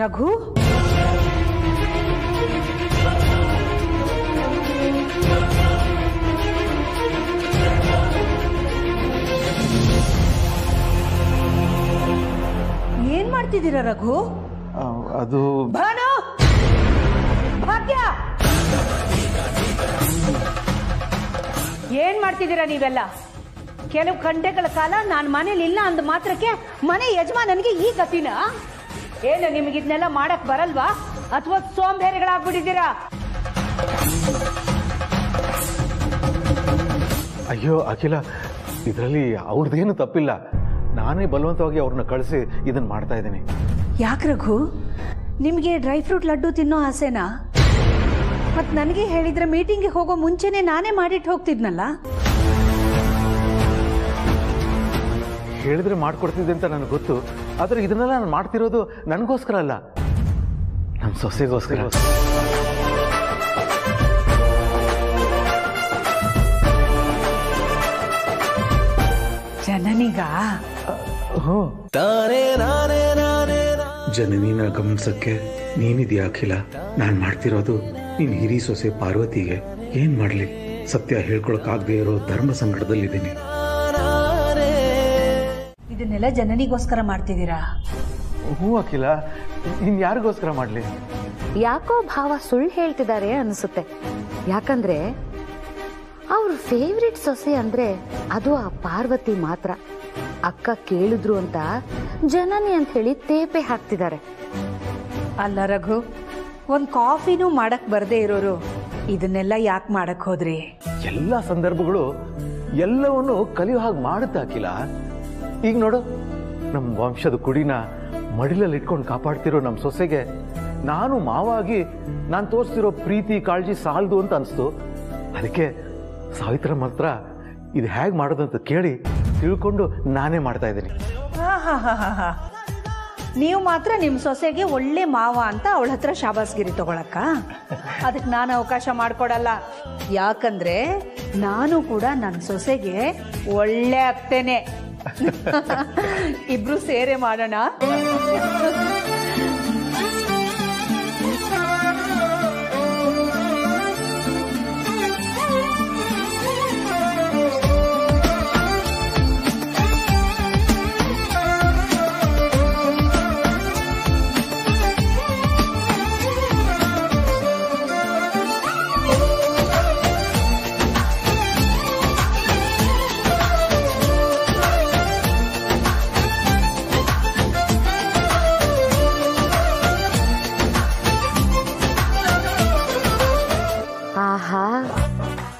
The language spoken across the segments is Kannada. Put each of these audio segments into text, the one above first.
ರಘು, ಏನ್ ಮಾಡ್ತಿದ್ದೀರಾ ರಘು? ಅದು ಭಾನು, ಭಾಗ್ಯ, ಏನ್ ಮಾಡ್ತಿದ್ದೀರಾ ನೀವೆಲ್ಲ? ಕೆಲವು ಗಂಟೆಗಳ ಕಾಲ ನಾನು ಮನೇಲಿ ಇಲ್ಲ ಅಂದ ಮಾತ್ರಕ್ಕೆ ಮನೆ ಯಜಮಾನನಿಗೆ ಈ ಗತಿನ? ಏನು ನಿಮಗಿದ್ನೆಲ್ಲ ಮಾಡಕ್ ಬರಲ್ವಾ ಅಥವಾ ಸೋಂಬೇರಿಗಳಾಗ್ಬಿಟ್ಟಿದ್ದೀರಾ? ಅಯ್ಯೋ ಅಖಿಲ, ಇದರಲ್ಲಿ ಅವ್ರದ್ದೇನು ತಪ್ಪಿಲ್ಲ. ನಾನೇ ಬಲವಂತವಾಗಿ ಅವ್ರನ್ನ ಕಳಿಸಿ ಇದನ್ನ ಮಾಡ್ತಾ ಇದ್ದೀನಿ. ಯಾಕೆ ರಘು, ನಿಮಗೆ ಡ್ರೈ ಫ್ರೂಟ್ ಲಡ್ಡು ತಿನ್ನೋ ಆಸೆನಾ? ಮತ್ ನನಗೆ ಹೇಳಿದ್ರೆ ಮೀಟಿಂಗ್ಗೆ ಹೋಗೋ ಮುಂಚೆನೆ ನಾನೇ ಮಾಡಿಟ್ಟು ಹೋಗ್ತಿದ್ನಲ್ಲ. ಹೇಳಿದ್ರೆ ಮಾಡ್ಕೊಡ್ತಿದ್ದೆ ಅಂತ ನನಗೆ ಗೊತ್ತು. ಆದ್ರೆ ಇದನ್ನೆಲ್ಲ ನಾನು ಮಾಡ್ತಿರೋದು ನನಗೋಸ್ಕರ ಅಲ್ಲ, ನಮ್ಮ ಸೊಸೆಗೋಸ್ಕರ. ಜನನಿಗ ಜನನಿನ ಗಮನಿಸಕ್ಕೆ ನೀನಿದೆಯಾ ಅಖಿಲ? ನಾನ್ ಮಾಡ್ತಿರೋದು ನೀನ್ ಹಿರಿ ಸೊಸೆ ಪಾರ್ವತಿಗೆ. ಏನ್ ಮಾಡ್ಲಿ, ಸತ್ಯ ಹೇಳ್ಕೊಳಕ್ಕಾಗದೆ ಇರೋ ಧರ್ಮ ಸಂಕಟದಲ್ಲಿದ್ದೀನಿ. ಇದನ್ನೆಲ್ಲ ಜನನಿಗೋಸ್ಕರ ಮಾಡ್ತಿದ್ದೀರಾ? ಹ್ಞೂ ಅಖಿಲ, ಇನ್ ಯಾರಿಗೋಸ್ಕರ ಮಾಡ್ಲಿ? ಯಾಕೋ ಭಾವ ಸುಳ್ಳು ಹೇಳ್ತಿದ್ದಾರೆ ಅನ್ಸುತ್ತೆ. ಯಾಕಂದ್ರೆ ಅವ್ರ ಫೇವ್ರೆಟ್ ಸೊಸೆ ಅಂದ್ರೆ ಅದು ಆ ಪಾರ್ವತಿ ಮಾತ್ರ. ಅಕ್ಕ ಕೇಳಿದ್ರು ಅಂತ ಜನನಿ ಅಂತ ಹೇಳಿ ತೇಪೆ ಹಾಕ್ತಿದ್ದಾರೆ. ಅಲ್ಲ ರಘು, ಒಂದ್ ಕಾಫಿನೂ ಮಾಡಕ್ ಬರ್ದೇ ಇರೋರು ಇದನ್ನೆಲ್ಲ ಯಾಕೆ ಮಾಡಕ್ ಹೋದ್ರಿ? ಎಲ್ಲ ಸಂದರ್ಭಗಳು ಎಲ್ಲವನ್ನು ಕಲಿಯೋ ಹಾಗೆ ಮಾಡುತ್ತೆ ಅಖಿಲ. ಈಗ ನೋಡು, ನಮ್ಮ ವಂಶದ ಕುಡಿನ ಮಡಿಲಲ್ಲಿ ಇಟ್ಕೊಂಡು ಕಾಪಾಡ್ತಿರೋ ನಮ್ಮ ಸೊಸೆಗೆ ನಾನು ಮಾವಾಗಿ ನಾನು ತೋರಿಸ್ತಿರೋ ಪ್ರೀತಿ ಕಾಳಜಿ ಸಾಲದು ಅಂತ ಅನಿಸ್ತು. ಅದಕ್ಕೆ ಸಾವಿತ್ರ ಮಾತ್ರ ಇದು ಹೇಗೆ ಮಾಡೋದಂತ ಕೇಳಿ ತಿಳ್ಕೊಂಡು ನಾನೇ ಮಾಡ್ತಾ ಇದ್ದೀನಿ. ನೀವು ಮಾತ್ರ ನಿಮ್ಮ ಸೊಸೆಗೆ ಒಳ್ಳೆ ಮಾವ ಅಂತ ಅವಳ ಹತ್ರ ಶಾಬಾಸ್ಗಿರಿ ತಗೊಳಕ್ಕ? ಅದಕ್ಕೆ ನಾನು ಅವಕಾಶ ಮಾಡ್ಕೊಡಲ್ಲ. ಯಾಕಂದ್ರೆ ನಾನು ಕೂಡ ನನ್ನ ಸೊಸೆಗೆ ಒಳ್ಳೆ ಅತ್ತೇನೆ. ಇಬ್ರು ಸೇರೆ ಮಾಡೋಣ.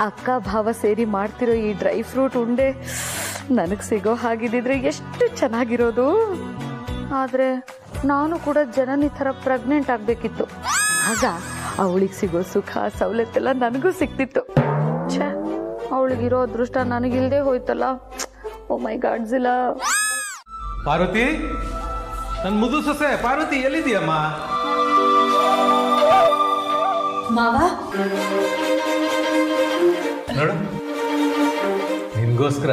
ಅಕ್ಕ ಭಾವ ಸೇರಿ ಮಾಡ್ತಿರೋ ಈ ಡ್ರೈ ಫ್ರೂಟ್ ಉಂಡೆ ನನಗೆ ಸಿಗೋ ಹಾಗಿದ್ದಿದ್ರೆ ಎಷ್ಟು ಚೆನ್ನಾಗಿರೋದು. ಆದ್ರೆ ನಾನು ಕೂಡ ಜನನಿ ಥರ ಪ್ರೆಗ್ನೆಂಟ್ ಆಗಬೇಕಿತ್ತು. ಆಗ ಅವಳಿಗೆ ಸಿಗೋ ಸುಖ ಸವಲತ್ತೆಲ್ಲ ನನಗೂ ಸಿಕ್ತಿತ್ತು. ಛೇ, ಅವಳಿಗಿರೋ ಅದೃಷ್ಟ ನನಗಿಲ್ದೇ ಹೋಯ್ತಲ್ಲ. ಓ ಮೈ ಗಾಡ್ ಜಿಲಾ. ಪಾರ್ವತಿ, ನನ್ನ ಮುದ್ದು ಸೊಸೆ ಪಾರ್ವತಿ, ಎಲ್ಲಿದೆಯಮ್ಮ? ಮಾವ ನೋಡು, ನಿನ್ಗೋಸ್ಕರ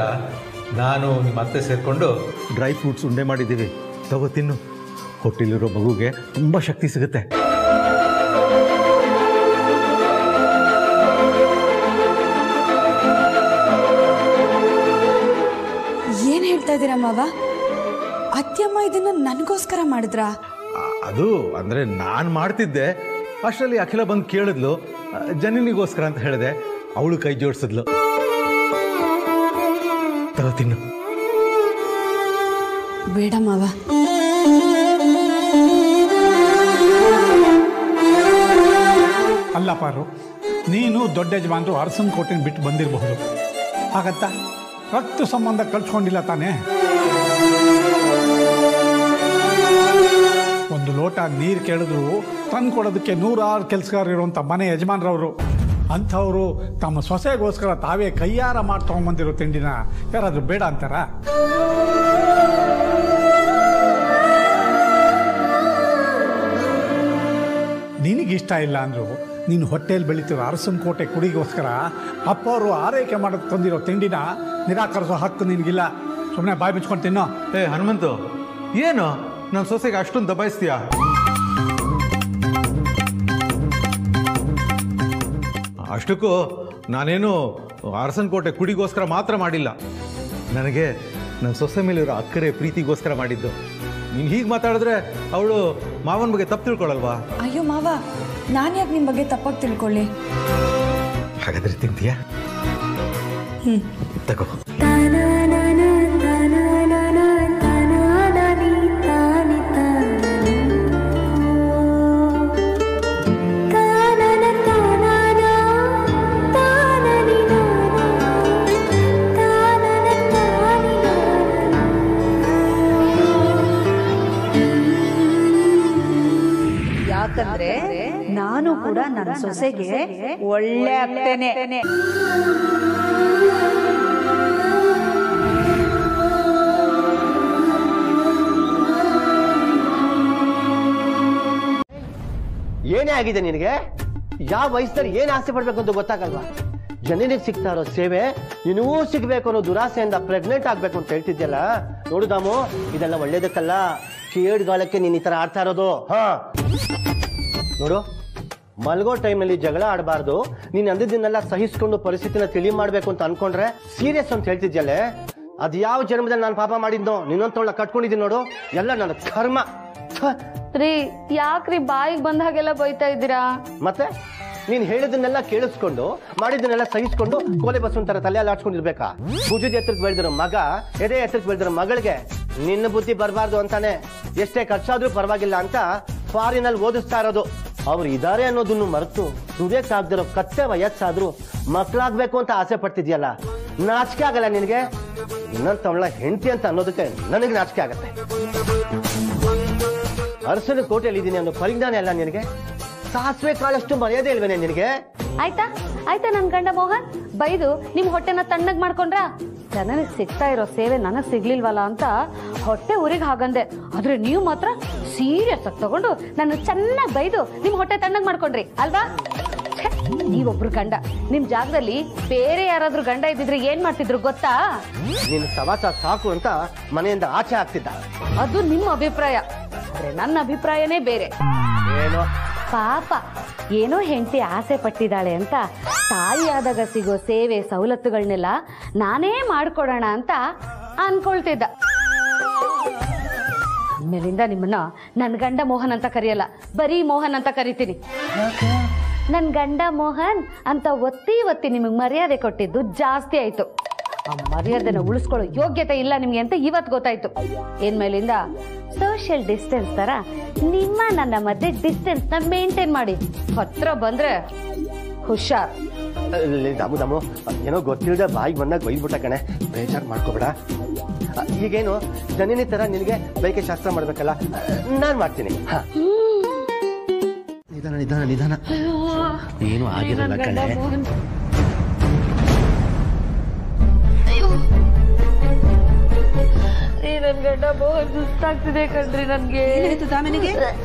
ನಾನು ನಿಮ್ಮ ಅತ್ತೆ ಸೇರ್ಕೊಂಡು ಡ್ರೈ ಫ್ರೂಟ್ಸ್ ಉಂಡೆ ಮಾಡಿದ್ದೀವಿ. ತಗೋ ತಿನ್ನು. ಹೊಟ್ಟೆಲಿರೋ ಮಗುಗೆ ತುಂಬ ಶಕ್ತಿ ಸಿಗುತ್ತೆ. ಏನ್ ಹೇಳ್ತಾ ಇದ್ದೀರಾ ಮಾವ? ಅತ್ಯಮ್ಮ ಇದನ್ನ ನನಗೋಸ್ಕರ ಮಾಡಿದ್ರಾ? ಅದು ಅಂದ್ರೆ ನಾನು ಮಾಡ್ತಿದ್ದೆ, ಅಷ್ಟರಲ್ಲಿ ಅಖಿಲ ಬಂದು ಕೇಳಿದ್ಲು. ಜನನಿಗೋಸ್ಕರ ಅಂತ ಹೇಳಿದೆ, ಅವಳು ಕೈ ಜೋಡಿಸಿದ್ಲು. ತಗೋ ತಿನ್ನು. ಬೇಡ ಮಾವ. ಅಲ್ಲ ಪಾರು, ನೀನು ದೊಡ್ಡ ಯಜಮಾನರು ಅರಸನ ಕೋಟೆನ ಬಿಟ್ಟು ಬಂದಿರಬಹುದು. ಆಗತ್ತಾ? ರಕ್ತ ಸಂಬಂಧ ಕಳ್ಸ್ಕೊಂಡಿಲ್ಲ ತಾನೇ? ಒಂದು ಲೋಟ ನೀರು ಕೇಳಿದ್ರು ತಂದು ಕೊಡೋದಕ್ಕೆ 106 ಕೆಲಸಗಾರ ಇರುವಂಥ ಮನೆ ಯಜಮಾನ್ರವರು. ಅಂಥವರು ತಮ್ಮ ಸೊಸೆಗೋಸ್ಕರ ತಾವೇ ಕೈಯಾರ ಮಾಡಿ ತೊಗೊಂಬಂದಿರೋ ತಿಂಡಿನ ಯಾರಾದರೂ ಬೇಡ ಅಂತಾರ? ನಿನಗಿಷ್ಟ ಇಲ್ಲ ಅಂದರು ನೀನು ಹೊಟ್ಟೆಯಲ್ಲಿ ಬೆಳೀತಿರೋ ಅರಸನ ಕೋಟೆ ಕುಡಿಗೋಸ್ಕರ ಅಪ್ಪ ಅವರು ಆರೈಕೆ ಮಾಡೋದು ತಂದಿರೋ ತಿಂಡಿನ ನಿರಾಕರಿಸೋ ಹಕ್ಕು ನಿನಗಿಲ್ಲ. ಸುಮ್ಮನೆ ಬಾಯಿ ಬಿಚ್ಕೊಂಡು ತಿನ್ನೋ. ಹನುಮಂತು, ಏನು ನನ್ನ ಸೊಸೆಗೆ ಅಷ್ಟೊಂದು ದಬಾಯಿಸ್ತೀಯಾ? ಅಷ್ಟಕ್ಕೂ ನಾನೇನು ಅರಸನಕೋಟೆ ಕುಡಿಗೋಸ್ಕರ ಮಾತ್ರ ಮಾಡಿಲ್ಲ, ನನಗೆ ನನ್ನ ಸೊಸೆ ಮೇಲಿರೋ ಅಕ್ಕರೆ ಪ್ರೀತಿಗೋಸ್ಕರ ಮಾಡಿದ್ದು. ನೀನು ಹೀಗೆ ಮಾತಾಡಿದ್ರೆ ಅವಳು ಮಾವನ ಬಗ್ಗೆ ತಪ್ಪು ತಿಳ್ಕೊಳ್ಳಲ್ವಾ? ಅಯ್ಯೋ ಮಾವ, ನಾನು ಯಾಕೆ ನಿಮ್ಮ ಬಗ್ಗೆ ತಪ್ಪಾಗಿ ತಿಳ್ಕೊಳ್ಳಿ? ಹಾಗಾದ್ರೆ ತಿಂತೀಯಾ? ತಗೋ. ಯಾಕಂದ್ರೆ ನಾನು ಕೂಡ ನನ್ನ ಸೊಸೆಗೆ ಒಳ್ಳೆ ಆಗ್ತೇನೆ. ಏನೇ ಆಗಿದೆ ನಿನಗೆ? ಯಾವ ವಯಸ್ಸಲ್ಲಿ ಏನ್ ಆಸೆ ಪಡ್ಬೇಕು ಅಂತ ಗೊತ್ತಾಗಲ್ವಾ? ಜನನಿಗೆ ಸಿಗ್ತಾ ಇರೋ ಸೇವೆ ಇನ್ನೂ ಸಿಗ್ಬೇಕು ಅನ್ನೋ ದುರಾಸೆಯಿಂದ ಪ್ರೆಗ್ನೆಂಟ್ ಆಗ್ಬೇಕು ಅಂತ ಹೇಳ್ತಿದ್ಯಲ್ಲ. ನೋಡು ದಾಮು, ಇದೆಲ್ಲ ಒಳ್ಳೇದಕ್ಕಲ್ಲ, ಕೇಡ್ಗಾಲಕ್ಕೆ ನೀನ್ ಈ ತರ ಆಡ್ತಾ ಇರೋದು. ನೋಡು, ಮಲ್ಗೋ ಟೈಮ್ನಲ್ಲಿ ಜಗಳ ಆಡಬಾರ್ದು, ನೀನ್ ಅಂದಿದ್ದನ್ನೆಲ್ಲ ಸಹಿಸ್ಕೊಂಡು ಪರಿಸ್ಥಿತಿನ ತಿಳಿ ಮಾಡ್ಬೇಕು ಅಂತ ಅನ್ಕೊಂಡ್ರೆ ಸೀರಿಯಸ್ ಅಂತ ಹೇಳ್ತಿದ್ಯಲ್ಲೇ. ಅದ್ ಯಾವ ಜನ್ಮದಲ್ಲಿ ನಾನು ಪಾಪ ಮಾಡಿದ್ನೋ ನಿನ್ನೊಂತೊಳ್ಳ ಕಟ್ಕೊಂಡಿದ್ದೀನಿ ನೋಡು, ಎಲ್ಲ ನನ್ನ ಕರ್ಮ. ರೀ, ಯಾಕ್ರಿ ಬಾಯಿಗೆ ಬಂದ ಹಾಗೆಲ್ಲ ಬೈತಾ ಇದ್ದೀರಾ? ಮತ್ತೆ ನೀನ್ ಹೇಳಿದನ್ನೆಲ್ಲ ಕೇಳಿಸ್ಕೊಂಡು ಮಾಡಿದ್ದನ್ನೆಲ್ಲ ಸಹಿಸ್ಕೊಂಡು ಕೋಲೆ ಬಸ್ಸೊಂತರ ತಲೆ ಎಲ್ಲ ಆಡ್ಸ್ಕೊಂಡಿರ್ಬೇಕಾ? ಭುಜದ ಎತ್ತರಕ್ಕೆ ಬೆಳೆದಿರೋ ಮಗ ಎದೆ ಎತ್ತರಕ್ಕೆ ಬೆಳೆದಿರೋ ಮಗಳಿಗೆ ನಿನ್ನ ಬುದ್ಧಿ ಬರಬಾರ್ದು ಅಂತಾನೆ ಎಷ್ಟೇ ಖರ್ಚಾದ್ರೂ ಪರವಾಗಿಲ್ಲ ಅಂತ ಫಾರಿನಲ್ಲಿ ಓದಿಸ್ತಾ ಇರೋದು. ಅವ್ರು ಇದಾರೆ ಅನ್ನೋದನ್ನು ಮರೆತು ದುಡಿಯಕ್ಕಾಗ್ದಿರೋ ಕತ್ತೆ ವಯಸ್ಸಾದ್ರೂ ಮಕ್ಳಾಗ್ಬೇಕು ಅಂತ ಆಸೆ ಪಡ್ತಿದ್ಯಲ್ಲ, ನಾಚಿಕೆ ಆಗಲ್ಲ ನಿನಗೆ? ಇನ್ನೊಂತವಳ ಹೆಂಡತಿ ಅಂತ ಅನ್ನೋದಕ್ಕೆ ನನಗೆ ನಾಚಿಕೆ ಆಗತ್ತೆ. ಅರಸನ ಕೋಟೆಯಲ್ಲಿ ಇದ್ದೀನಿ ಅನ್ನೋ ಪರಿಜ್ಞಾನ ಎಲ್ಲ ನಿನಗೆ? ಸಾಸಿವೆ ಕಾಲಷ್ಟು ಮರ್ಯಾದೆ ಇಲ್ವೇನೆ ನಿನಗೆ? ಆಯ್ತಾ ಆಯ್ತಾ ನನ್ ಗಂಡ ಮೋಹನ್ ಬೈದು ನಿಮ್ ಹೊಟ್ಟೆನ ತಣ್ಣಗ್ ಮಾಡ್ಕೊಂಡ್ರ? ನನಗ್ ಸಿಗ್ತಾ ಇರೋ ಸೇವೆ ನನಗ್ ಸಿಗ್ಲಿಲ್ವಲ್ಲ ಅಂತ ಹೊಟ್ಟೆ ಊರಿಗೆ ಹಾಗಂದೆ. ಆದ್ರೆ ನೀವು ಮಾತ್ರ ಸೀರಿಯಸ್ ಆಗಿ ತಗೊಂಡು ನನ್ನ ಚೆನ್ನಾಗ್ ಬೈದು ನಿಮ್ ಹೊಟ್ಟೆ ತಣ್ಣಗ್ ಮಾಡ್ಕೊಂಡ್ರಿ ಅಲ್ವಾ? ನೀವೊಬ್ರು ಗಂಡ, ನಿಮ್ ಜಾಗದಲ್ಲಿ ಬೇರೆ ಯಾರಾದ್ರೂ ಗಂಡ ಇದ್ದಿದ್ರೆ ಏನ್ ಮಾಡ್ತಿದ್ರು ಗೊತ್ತಾ? ನಿನ್ನ ಸವಾಸ ಸಾಕು ಅಂತ ಮನೆಯಿಂದ ಆಚೆ ಆಗ್ತಿದ್ದ. ಅದು ನಿಮ್ಮ ಅಭಿಪ್ರಾಯ, ಆದ್ರೆ ನನ್ನ ಅಭಿಪ್ರಾಯನೇ ಬೇರೆ. ಏನೋ ಪಾಪ ಏನೋ ಹೆಂಡತಿ ಆಸೆ ಪಟ್ಟಿದ್ದಾಳೆ ಅಂತ ತಾಯಿಯಾದಾಗ ಸಿಗೋ ಸೇವೆ ಸವಲತ್ತುಗಳನ್ನೆಲ್ಲ ನಾನೇ ಮಾಡ್ಕೊಡೋಣ ಅಂತ ಅನ್ಕೊಳ್ತಿದ್ದ. ಆಮೇಲಿಂದ ನಿಮ್ಮನ್ನ ನನ್ ಗಂಡ ಮೋಹನ್ ಅಂತ ಕರೆಯಲ್ಲ, ಬರೀ ಮೋಹನ್ ಅಂತ ಕರಿತೀನಿ. ನನ್ ಗಂಡ ಮೋಹನ್ ಅಂತ ಒತ್ತಿ ಒತ್ತಿ ನಿಮಗ್ ಮರ್ಯಾದೆ ಕೊಟ್ಟಿದ್ದು ಜಾಸ್ತಿ ಆಯ್ತು. ಆ ಮರ್ಯಾದೆನ ಉಳಿಸ್ಕೊಳ್ಳೋ ಯೋಗ್ಯತೆ ಇಲ್ಲ ನಿಮ್ಗೆ ಅಂತ ಇವತ್ತು ಗೊತ್ತಾಯ್ತು. ಏನ್ ಮೇಲಿಂದ ಸೋಷಿಯಲ್ ಡಿಸ್ಟೆನ್ಸ್ ತರ ನಿಮ್ಮ ನನ್ನ ಮಧ್ಯೆ ಡಿಸ್ಟೆನ್ಸ್ ನ ಮೇಂಟೈನ್ ಮಾಡಿ. ಹತ್ರ ಬಂದ್ರೆ ಹುಷಾರ್. ದಮು ದಮು, ಏನೋ ಗೊತ್ತಿಲ್ಲದೆ ಬಾಯಿಗೆ ಬಂದಾಗ ಬೈದ್ಬಿಟ್ಟ ಕಣೆ, ಬೇಜಾರು ಮಾಡ್ಕೋಬೇಡ. ಈಗೇನು ಜನನಿ ತರ ನಿನಗೆ ಬೈಕೆ ಶಾಸ್ತ್ರ ಮಾಡ್ಬೇಕಲ್ಲ, ನಾನ್ ಮಾಡ್ತೀನಿ. ನಿಧಾನ ನಿಧಾನ ನಿಧಾನ, ಏನು ಆಗಿರಲ್ಲ ಕಣೆ. ನನ್ ಗಂಡ ಮೋಹನ್ ಸುಸ್ತಾಗ್ತಿದೆ ಕಣ್ರಿ ನನ್ಗೆ.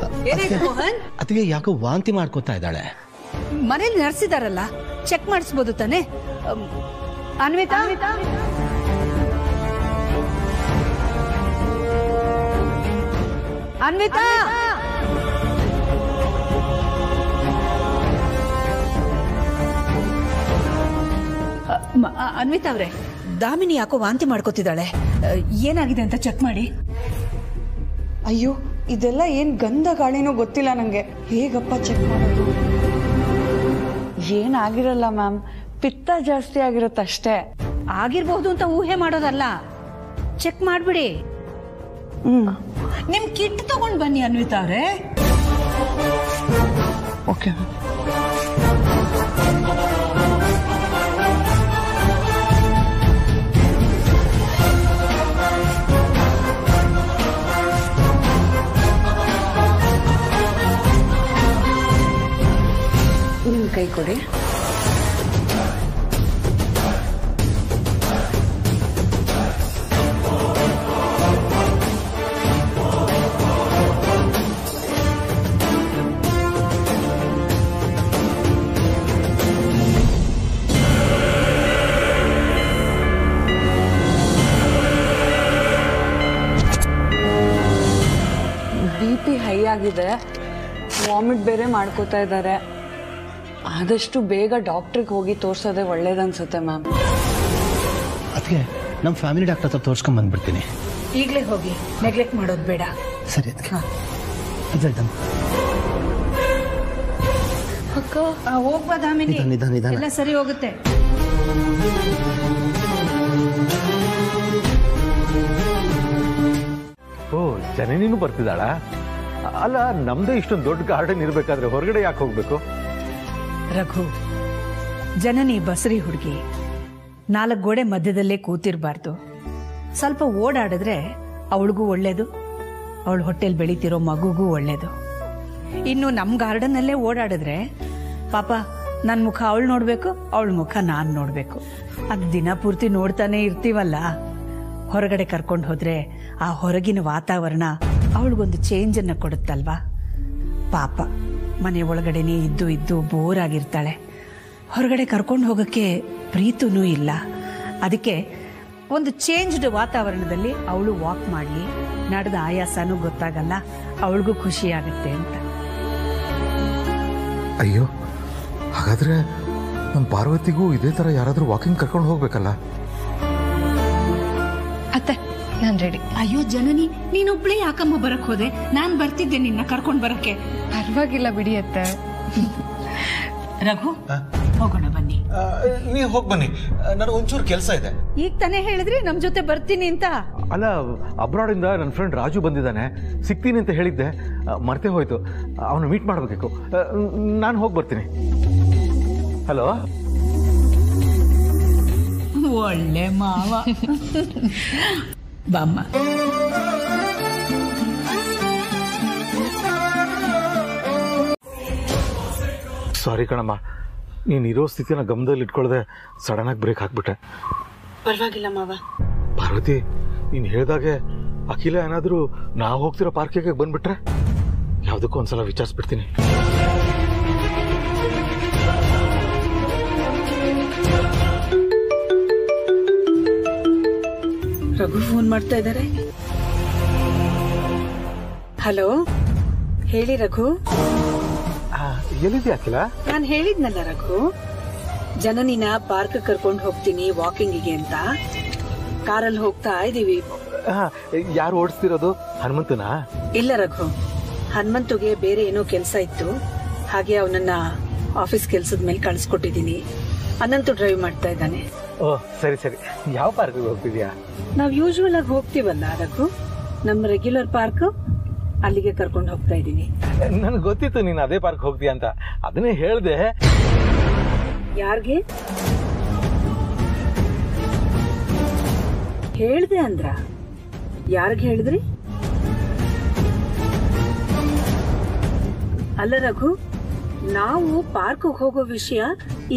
ಅದಕ್ಕೆ ಯಾಕೋ ವಾಂತಿ ಮಾಡ್ಕೋತಾ ಇದ್ದಾಳೆ. ಮನೇಲಿ ನರ್ಸಿದಾರಲ್ಲ, ಚೆಕ್ ಮಾಡಿಸ್ಬೋದು ತಾನೆ? ಅನ್ವಿತಾ, ಅನ್ವಿತಾ, ಅನ್ವಿತಾ ಅವ್ರೆ, ದಾಮಿನಿ ಯಾಕೋ ವಾಂತಿ ಮಾಡ್ಕೋತಿದ್ದಾಳೆ, ಏನಾಗಿದೆ ಅಂತ ಚೆಕ್ ಮಾಡಿ. ಅಯ್ಯೋ, ಇದೆಲ್ಲ ಏನ್ ಗಂಧ ಗಾಳಿನೋ ಗೊತ್ತಿಲ್ಲ ನಂಗೆ, ಹೇಗಪ್ಪ ಚೆಕ್ ಮಾಡೋದು? ಏನಾಗಿರಲ್ಲ ಮ್ಯಾಮ್, ಪಿತ್ತ ಜಾಸ್ತಿ ಆಗಿರುತ್ತಷ್ಟೇ. ಆಗಿರ್ಬಹುದು ಅಂತ ಊಹೆ ಮಾಡೋದಲ್ಲ, ಚೆಕ್ ಮಾಡ್ಬಿಡಿ. ನಿಮ್ ಕಿಟ್ ತಗೊಂಡ್ ಬನ್ನಿ ಅನ್ವಿತಾ ಅವ್ರೆ. ಓಕೆ. ನಿಮ್ ಕೈ ಕೊಡಿ. BP ಹೈ ಆಗಿದೆ, ವಾಮಿಟ್ ಬೇರೆ ಮಾಡ್ಕೋತಾ ಇದ್ದಾರೆ. ಆದಷ್ಟು ಬೇಗ ಡಾಕ್ಟ್ರಿಗೆ ಹೋಗಿ ತೋರಿಸೋದೇ ಒಳ್ಳೇದನ್ಸುತ್ತೆ ಮ್ಯಾಮ್. ಅದಕ್ಕೆ ನಮ್ಮ ಫ್ಯಾಮಿಲಿ ಡಾಕ್ಟರ್ ಹತ್ರ ತೋರಿಸ್ಕೊಂಡ್ ಬಂದ್ಬಿಡ್ತೀನಿ. ಈಗಲೇ ಹೋಗಿ, ನೆಗ್ಲೆಕ್ಟ್ ಮಾಡೋದು ಬೇಡ. ಸರಿ ಅದಕ್ಕೆ ಇದಲ್ದಮ್ಮ. ಅಕ್ಕ ಹೋಗ್ಬಾ ದಾಮಿನಿ, ನಿಧಾನ ನಿಧಾನ. ಎಲ್ಲ ಸರಿ ಹೋಗುತ್ತೆ. ಓ, ಜನನಿನೂ ಬರ್ತಿದ್ದಾಳ? ಅಲ್ಲ, ನಮ್ದೇ ಇಷ್ಟೊಂದು ದೊಡ್ಡ ಗಾರ್ಡನ್ ಇರಬೇಕಾದ್ರೆ ಹೊರಗಡೆ ಯಾಕೆ ಹೋಗ್ಬೇಕು? ರಘು, ಜನನಿ ಬಸರಿ ಹುಡುಗಿ, 4 ಗೋಡೆ ಮಧ್ಯದಲ್ಲೇ ಕೂತಿರ್ಬಾರ್ದು. ಸ್ವಲ್ಪ ಓಡಾಡಿದ್ರೆ ಅವಳಿಗೂ ಒಳ್ಳೇದು, ಅವಳ ಹೊಟ್ಟೆಲ್ ಬೆಳೀತಿರೋ ಮಗುಗೂ ಒಳ್ಳೇದು. ಇನ್ನು ನಮ್ಮ ಗಾರ್ಡನ್ನಲ್ಲೇ ಓಡಾಡಿದ್ರೆ ಪಾಪ ನನ್ನ ಮುಖ ಅವಳು ನೋಡ್ಬೇಕು, ಅವಳ ಮುಖ ನಾನು ನೋಡ್ಬೇಕು. ಅದು ದಿನ ಪೂರ್ತಿ ನೋಡ್ತಾನೆ ಇರ್ತೀವಲ್ಲ. ಹೊರಗಡೆ ಕರ್ಕೊಂಡು ಹೋದ್ರೆ ಆ ಹೊರಗಿನ ವಾತಾವರಣ ಅವಳಿಗೊಂದು ಚೇಂಜನ್ನು ಕೊಡುತ್ತಲ್ವಾ. ಪಾಪ ಮನೆ ಒಳಗಡೆನೇ ಇದ್ದು ಇದ್ದು ಬೋರ್ ಆಗಿರ್ತಾಳೆ. ಹೊರಗಡೆ ಕರ್ಕೊಂಡು ಹೋಗೋಕ್ಕೆ ಪ್ರೀತಿನೂ ಇಲ್ಲ. ಅದಕ್ಕೆ ಒಂದು ಚೇಂಜ್ಡ್ ವಾತಾವರಣದಲ್ಲಿ ಅವಳು ವಾಕ್ ಮಾಡಲಿ, ನಡೆದ ಆಯಾಸನೂ ಗೊತ್ತಾಗಲ್ಲ, ಅವಳಿಗೂ ಖುಷಿ ಆಗುತ್ತೆ ಅಂತ. ಅಯ್ಯೋ, ಹಾಗಾದ್ರೆ ನಮ್ಮ ಪಾರ್ವತಿಗೂ ಇದೇ ಥರ ಯಾರಾದರೂ ವಾಕಿಂಗ್ ಕರ್ಕೊಂಡು ಹೋಗ್ಬೇಕಲ್ಲ? ಅತ್ತೆ, ನಾನು ರೆಡಿ. ಅಯ್ಯೋ ಜನನಿ, ನೀನೊಬ್ಳೇ ಯಾಕಮ್ಮ ಬರಕ್ ಹೋದೆ? ನಾನ್ ಬರ್ತಿದ್ದೆ ನಿನ್ನ ಕರ್ಕೊಂಡ್ ಬರಕ್ಕೆ. ಪರವಾಗಿಲ್ಲ ಬಿಡಿ ಅತ್ತೆ. ರಘು, ಹೋಗೋಣ ಬನ್ನಿ. ನೀವು ಹೋಗಿ ಬನ್ನಿ, ನನಗೆ ಒಂಚೂರು ಕೆಲಸ ಇದೆ. ಈಗ ತಾನೇ ಹೇಳಿದ್ರಿ ನಮ್ ಜೊತೆ ಬರ್ತೀನಿ ಅಂತ. ಅಲ್ಲ, ಅಬ್ರಾಡಿಂದ ನನ್ನ ಫ್ರೆಂಡ್ ರಾಜು ಬಂದಿದ್ದಾನೆ, ಸಿಗ್ತೀನಿ ಅಂತ ಹೇಳಿದ್ದೆ, ಮರ್ತೇ ಹೋಯ್ತು. ಅವನು ಮೀಟ್ ಮಾಡಬೇಕು. ನಾನು ಹೋಗಿ ಬರ್ತೀನಿ. ಹಲೋ. ಒಳ್ಳೆ ಮಾವ. ಬಾಮ್ಮ. ಸಾರಿ ಕಣಮ್ಮ, ನೀನು ಇರೋ ಸ್ಥಿತಿನ ಗಮನದಲ್ಲಿ ಇಟ್ಕೊಳ್ಳದೆ ಸಡನ್ ಆಗಿ ಬ್ರೇಕ್ ಹಾಕ್ಬಿಟ್ಟೆ. ಪರವಾಗಿಲ್ಲ ಮಾವ. ಪಾರ್ವತಿ, ನೀನು ಹೇಳಿದಾಗೆ ಅಖಿಲ ಏನಾದರೂ ನಾವು ಹೋಗ್ತಿರೋ ಪಾರ್ಕಿಗೆ ಬಂದ್ಬಿಟ್ರೆ ಯಾವುದಕ್ಕೂ ಒಂದ್ಸಲ ವಿಚಾರಿಸ್ಬಿಡ್ತೀನಿ. ರಘು ಫೋನ್ ಮಾಡ್ತಾ ಇದ್ದಾರೆ. ಹಲೋ, ಹೇಳಿ ರಘು. ಎಲ್ಲಿದೆಯಾ ಅಖಿಲ? ನಾನು ಹೇಳಿದ್ನಲ್ಲ ರಘು, ಜನನಿನ ಪಾರ್ಕ್ ಕರ್ಕೊಂಡು ಹೋಗ್ತೀನಿ ವಾಕಿಂಗಿಗೆ ಅಂತ. ಕಾರಲ್ಲಿ ಹೋಗ್ತಾ ಇದೀವಿ. ಯಾರು ಓಡಿಸ್ತಿರೋದು? ಹನುಮಂತನ? ಇಲ್ಲ ರಘು, ಹನುಮಂತುಗೆ ಬೇರೆ ಏನೋ ಕೆಲಸ ಇತ್ತು, ಹಾಗೆ ಅವನನ್ನ ಆಫೀಸ್ ಕೆಲ್ಸದ ಮೇಲೆ ಕಳಿಸ್ಕೊಟ್ಟಿದ್ದೀನಿ. ಅನಂತು ಡ್ರೈವ್ ಮಾಡ್ತಾ ಇದ್ದಾನೆ. ಓ, ಸರಿ ಸರಿ. ಯಾವ ಪಾರ್ಕಿಗೆ ಹೋಗ್ತಿದ್ಯಾ? ನಾವ್ ಯೂಶುವಲ್ ಆಗಿ ಹೋಗ್ತೀವಲ್ಲ ರಘು, ನಮ್ಮ ರೆಗ್ಯುಲರ್ ಪಾರ್ಕ್, ಅಲ್ಲಿಗೆ ಕರ್ಕೊಂಡು ಹೋಗ್ತಾ ಇದ್ದೀನಿ. ನನ್ಗೆ ಗೊತ್ತಿತ್ತು ನೀನು ಅದೇ ಪಾರ್ಕ್ ಹೋಗ್ತೀಯ ಅಂತ, ಅದನ್ನೇ ಹೇಳ್ದೆ. ಯಾರ್ಗೆ ಹೇಳ್ದೆ ಅಂದ್ರ? ಯಾರ್ಗೆ ಹೇಳಿದ್ರಿ? ಅಲ್ಲ ರಘು, ನಾವು ಪಾರ್ಕ್ ಹೋಗೋ ವಿಷಯ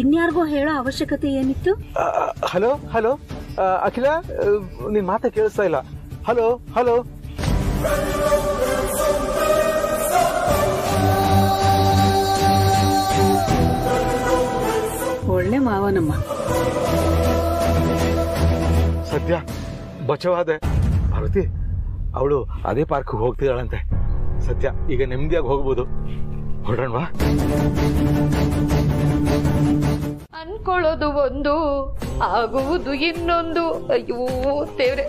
ಇನ್ಯಾರಿಗೋ ಹೇಳೋ ಅವಶ್ಯಕತೆ ಏನಿತ್ತು? ಹಲೋ ಹಲೋ ಅಖಿಲ, ನಿನ್ ಮಾತಾ ಕೇಳಿಸ್ತಾ ಇಲ್ಲ. Hello hello. ಒಳ್ಳೆ ಮಾವನಮ್ಮ. ಸದ್ಯ ಬಚವಾದೆ. ಪಾರ್ವತಿ, ಅವಳು ಅದೇ ಪಾರ್ಕ್ ಹೋಗ್ತಿದ್ದಾಳಂತೆ. ಸತ್ಯ, ಈಗ ನೆಮ್ಮದಿಯಾಗಿ ಹೋಗ್ಬೋದು. ಹೊರಡೋಣವಾ? ಅನ್ಕೊಳ್ಳೋದು ಒಂದು, ಆಗುವುದು ಇನ್ನೊಂದು. ಅಯ್ಯೋ ದೇವ್ರೆ.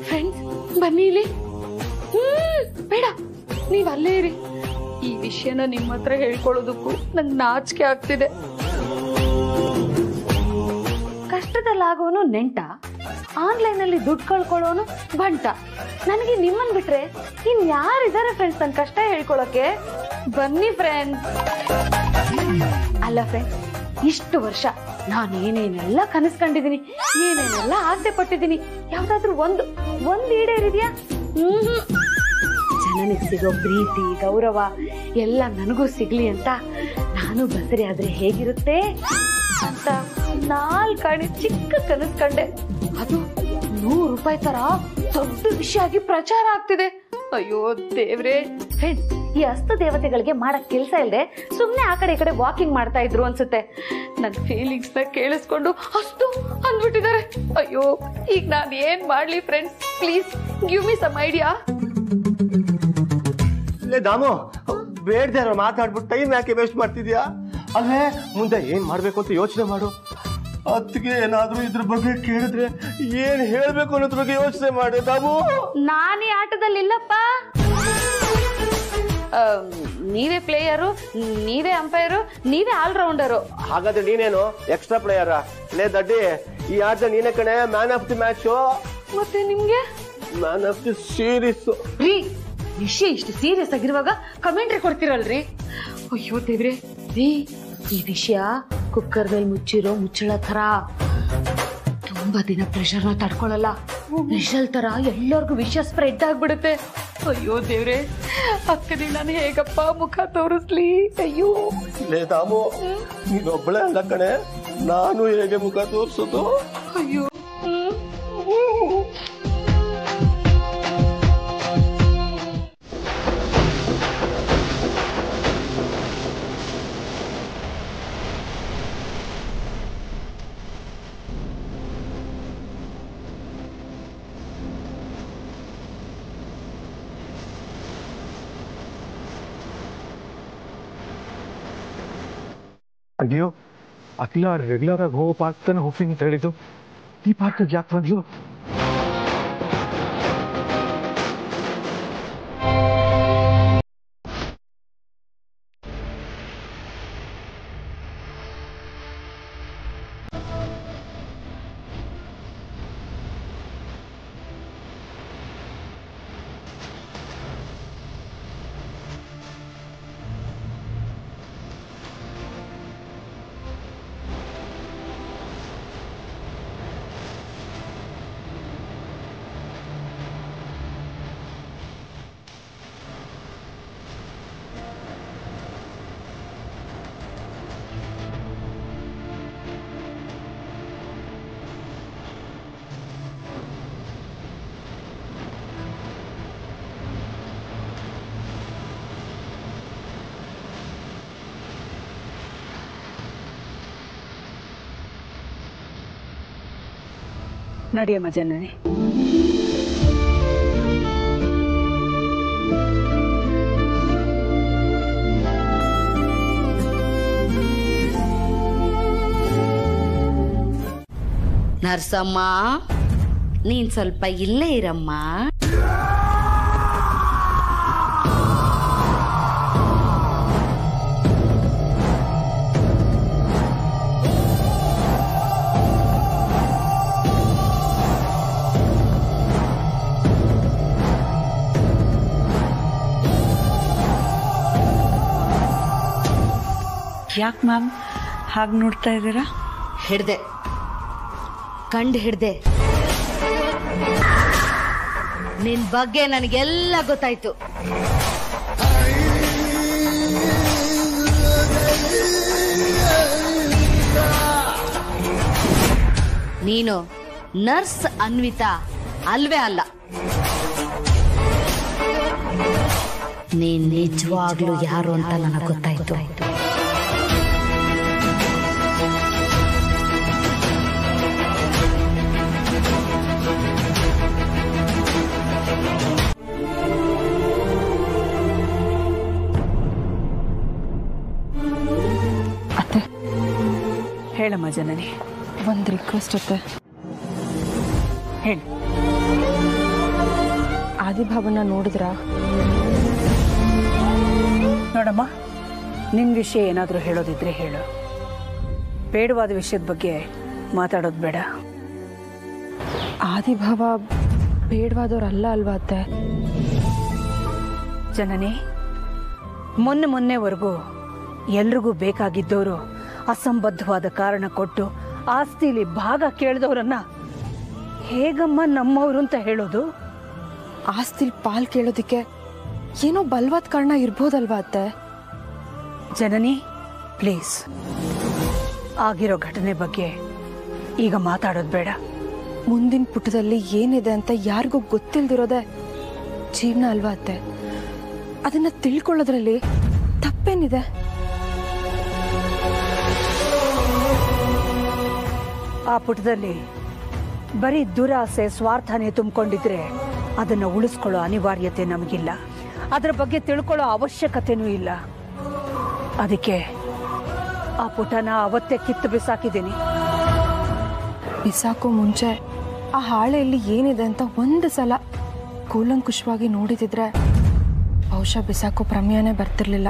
ಫ್ರೆಂಡ್ಸ್ ಬನ್ನಿ ಇಲ್ಲಿ. ಬೇಡ, ನೀವ್ ಅಲ್ಲೇ ಇರಿ. ಈ ವಿಷಯನ ನಿಮ್ಮ ಹತ್ರ ಹೇಳ್ಕೊಳ್ಳೋದಕ್ಕೂ ನಂಗೆ ನಾಚಿಕೆ ಆಗ್ತಿದೆ. ಕಷ್ಟದಲ್ಲಾಗೋನು ನೆಂಟ, ಆನ್ಲೈನ್ ಅಲ್ಲಿ ದುಡ್ಡು ಕಳ್ಕೊಳ್ಳೋನು ಬಂಟ. ನನಗೆ ನಿಮ್ಮನ್ ಬಿಟ್ರೆ ಇನ್ ಯಾರಿದ್ದಾರೆ ಫ್ರೆಂಡ್ಸ್ ನನ್ ಕಷ್ಟ ಹೇಳ್ಕೊಳಕ್ಕೆ? ಬನ್ನಿ ಫ್ರೆಂಡ್ಸ್. ಅಲ್ಲ ಫ್ರೆಂಡ್ಸ್, ಇಷ್ಟು ವರ್ಷ ನಾನು ಏನೇನೆಲ್ಲ ಕನಸ್ಕೊಂಡಿದೀನಿ, ಏನೇನೆಲ್ಲ ಆಸೆ ಪಟ್ಟಿದ್ದೀನಿ, ಯಾವ್ದಾದ್ರು ಒಂದ್ ಈಡೇರಿದ್ಯಾ? ಜನನಿಗೆ ಸಿಗೋ ಪ್ರೀತಿ, ಗೌರವ ಎಲ್ಲ ನನಗೂ ಸಿಗ್ಲಿ ಅಂತ ನಾನು ಬಸರಿ ಆದ್ರೆ ಹೇಗಿರುತ್ತೆ ಅಂತ 4 ಆಣೆ ಚಿಕ್ಕ ಕನಸ್ಕಂಡೆ. ಅದು 100 ರೂಪಾಯಿ ತರ ದೊಡ್ಡ ವಿಷಯ ಆಗಿ ಪ್ರಚಾರ ಆಗ್ತಿದೆ. ಅಯ್ಯೋ ದೇವ್ರೆ. ಫ್ರೆಂಡ್ಸ್, ಈ ಅಸ್ತ ದೇವತೆಗಳಿಗೆ ಮಾಡಕ್ ಕೆಲ್ಸ ಇಲ್ಲದೆ ಸುಮ್ನೆ ಆ ಕಡೆ ಈ ಕಡೆ ವಾಕಿಂಗ್ ಮಾಡ್ತಾ ಇದ್ರು ಅನ್ಸುತ್ತೆ. ನನ್ ಫೀಲಿಂಗ್ಸ್ ನ ಕೇಳಿಸ್ಕೊಂಡು ಅಷ್ಟು ಅಂದ್ಬಿಟ್ಟಿದ್ದಾರೆ. ಅಯ್ಯೋ, ಈಗ ನಾನ್ ಏನ್ ಮಾಡ್ಲಿ friends? Please give me some idea. Damu, ಬೇಡದೆ ಮಾತಾಡ್ಬಿಟ್ಟು ಟೈಮ್ ಯಾಕೆ ವೇಸ್ಟ್ ಮಾಡ್ತಿದ್ಯಾ? ಅಲ್ಲೇ ಮುಂದೆ ಏನ್ ಮಾಡ್ಬೇಕು ಅಂತ ಯೋಚನೆ ಮಾಡು. ಅದಕ್ಕೆ ಏನಾದ್ರೂ ಇದ್ರ ಬಗ್ಗೆ ಕೇಳಿದ್ರೆ ಏನ್ ಹೇಳ್ಬೇಕು ಅನ್ನೋದ್ರ ಬಗ್ಗೆ ಯೋಚನೆ ಮಾಡು ಬಾಬು. ನಾನೇ ಆಟದಲ್ಲಿಲ್ಲಪ್ಪ. ನೀವೇ ಪ್ಲೇಯರು, ನೀವೇ ಅಂಪೈರು, ನೀವೇ ಆಲ್ರೌಂಡರು. ಹಾಗಾದ್ರೆ ನೀನೇನು ಎಕ್ಸ್ಟ್ರಾ ಪ್ಲೇಯರ? ಲೇ ದಡ್ಡಿ, ಈ ಆಟ ನೀನೇ ಕಣೆ ಮ್ಯಾನ್ ಆಫ್ ದಿ ಮ್ಯಾಚ್. ಮತ್ತೆ ನಿಮ್ಗೆ ಮ್ಯಾನ್ ಆಫ್ ದಿ ಸೀರೀಸ್. ರೀ, ವಿಷಯ ಇಷ್ಟು ಸೀರಿಯಸ್ ಆಗಿರುವಾಗ ಕಮೆಂಟ್ರಿ ಕೊಡ್ತಿರಲ್ರಿ. ಅಯ್ಯೋ ದೇವ್ರೆ ರೀ, ಈ ವಿಷಯ ಕುಕ್ಕರ್ ಮೇಲೆ ಮುಚ್ಚಿರೋ ಮುಚ್ಚಳ ತರ. ತುಂಬಾ ದಿನ ಪ್ರೆಷರ್ನ ತಡ್ಕೊಳಲ್ಲ. ವಿಷಲ್ ತರ ಎಲ್ಲರಿಗೂ ವಿಷಯ ಸ್ಪ್ರೆಡ್ ಆಗ್ಬಿಡುತ್ತೆ. ಅಯ್ಯೋ ದೇವ್ರೆ, ಅಕ್ಕನಿಗೆ ನಾನು ಹೇಗಪ್ಪ ಮುಖ ತೋರಿಸ್ಲಿ? ಅಯ್ಯೋ ಲೇ ದಾಮು, ನೀನೊಬ್ಬಳೇ ಅಲ್ಲ ಕಣೆ, ನಾನು ಹೇಗೆ ಮುಖ ತೋರಿಸೋದು? ಅಯ್ಯೋ ಅಯ್ಯೋ, ಅಖಿಲ ರೆಗ್ಯುಲರ್ ಆಗಿ ಹೋಗೋ ಪಾರ್ಕ್ ತಾನೆ ಹೋಗ್ತೀನಿ ಅಂತ ಹೇಳಿದ್ದು. ಈ ಪಾರ್ಕ್ ಯಾಕೆ ಬಂದ್ಲು? ನಡಿಯಮ್ಮ ಜನನಿ. ನರ್ಸಮ್ಮ, ನೀನ್ ಸ್ವಲ್ಪ ಇಲ್ಲೇ ಇರಮ್ಮ. ಯಾಕೆ ಮ್ಯಾಮ್ ಹಾಗೆ ನೋಡ್ತಾ ಇದ್ದೀರಾ? ಹಿಡ್ದೆ, ಕಂಡು ಹಿಡ್ದೆ. ನಿನ್ ಬಗ್ಗೆ ನನಗೆಲ್ಲ ಗೊತ್ತಾಯ್ತು. ನೀನು ನರ್ಸ್ ಅನ್ವಿತಾ ಅಲ್ವೇ ಅಲ್ಲ. ನೀನ್ ನಿಜವಾಗ್ಲೂ ಯಾರು ಅಂತ ನನಗೆ ಗೊತ್ತಾಯ್ತು. ಅತ್ತೆ, ಹೇಳಮ್ಮ ಜನನಿ. ಒಂದು ರಿಕ್ವೆಸ್ಟ್ ಅತ್ತೆ. ಹೇಳಿ. ಆದಿಭಾವನ ನೋಡಿದ್ರಾ? ನೋಡಮ್ಮ, ನಿನ್ನ ವಿಷಯ ಏನಾದರೂ ಹೇಳೋದಿದ್ರೆ ಹೇಳು. ಬೇಡವಾದ ವಿಷಯದ ಬಗ್ಗೆ ಮಾತಾಡೋದು ಬೇಡ. ಆದಿಭಾವ ಬೇಡವಾದವ್ರಲ್ಲ ಅಲ್ವಾ ಅತ್ತೆ? ಜನನಿ, ಮೊನ್ನೆವರೆಗೂ ಎಲ್ರಿಗೂ ಬೇಕಾಗಿದ್ದವರು ಅಸಂಬದ್ಧವಾದ ಕಾರಣ ಕೊಟ್ಟು ಆಸ್ತಿಲಿ ಭಾಗ ಕೇಳಿದವರನ್ನ ಹೇಗಮ್ಮ ನಮ್ಮವರು ಅಂತ ಹೇಳೋದು? ಆಸ್ತಿಲಿ ಪಾಲ್ ಕೇಳೋದಕ್ಕೆ ಏನೋ ಬಲವಾದ ಕಾರಣ ಇರ್ಬೋದಲ್ವಾ ಅತ್ತೆ? ಜನನಿ, ಪ್ಲೀಸ್, ಆಗಿರೋ ಘಟನೆ ಬಗ್ಗೆ ಈಗ ಮಾತಾಡೋದು ಬೇಡ. ಮುಂದಿನ ಪುಟದಲ್ಲಿ ಏನಿದೆ ಅಂತ ಯಾರಿಗೂ ಗೊತ್ತಿಲ್ದಿರೋದೆ ಜೀವನ ಅಲ್ವಾ ಅತ್ತೆ? ಅದನ್ನ ತಿಳ್ಕೊಳ್ಳೋದ್ರಲ್ಲಿ ತಪ್ಪೇನಿದೆ? ಆ ಪುಟದಲ್ಲಿ ಬರೀ ದುರಾಸೆ ಸ್ವಾರ್ಥನೇ ತುಂಬಿಕೊಂಡಿದ್ರೆ ಅದನ್ನು ಉಳಿಸ್ಕೊಳ್ಳೋ ಅನಿವಾರ್ಯತೆ ನಮಗಿಲ್ಲ. ಅದ್ರ ಬಗ್ಗೆ ತಿಳ್ಕೊಳ್ಳೋ ಅವಶ್ಯಕತೆನೂ ಇಲ್ಲ. ಅದಕ್ಕೆ ಆ ಪುಟನ ಅವತ್ತೇ ಕಿತ್ತು ಬಿಸಾಕಿದ್ದೀನಿ. ಬಿಸಾಕೋ ಮುಂಚೆ ಆ ಹಾಳೆಯಲ್ಲಿ ಏನಿದೆ ಅಂತ ಒಂದು ಸಲ ಕೂಲಂಕುಷವಾಗಿ ನೋಡಿದಿದ್ರೆ ಬಹುಶಃ ಬಿಸಾಕೋ ಪ್ರಮೇಯನೇ ಬರ್ತಿರ್ಲಿಲ್ಲ.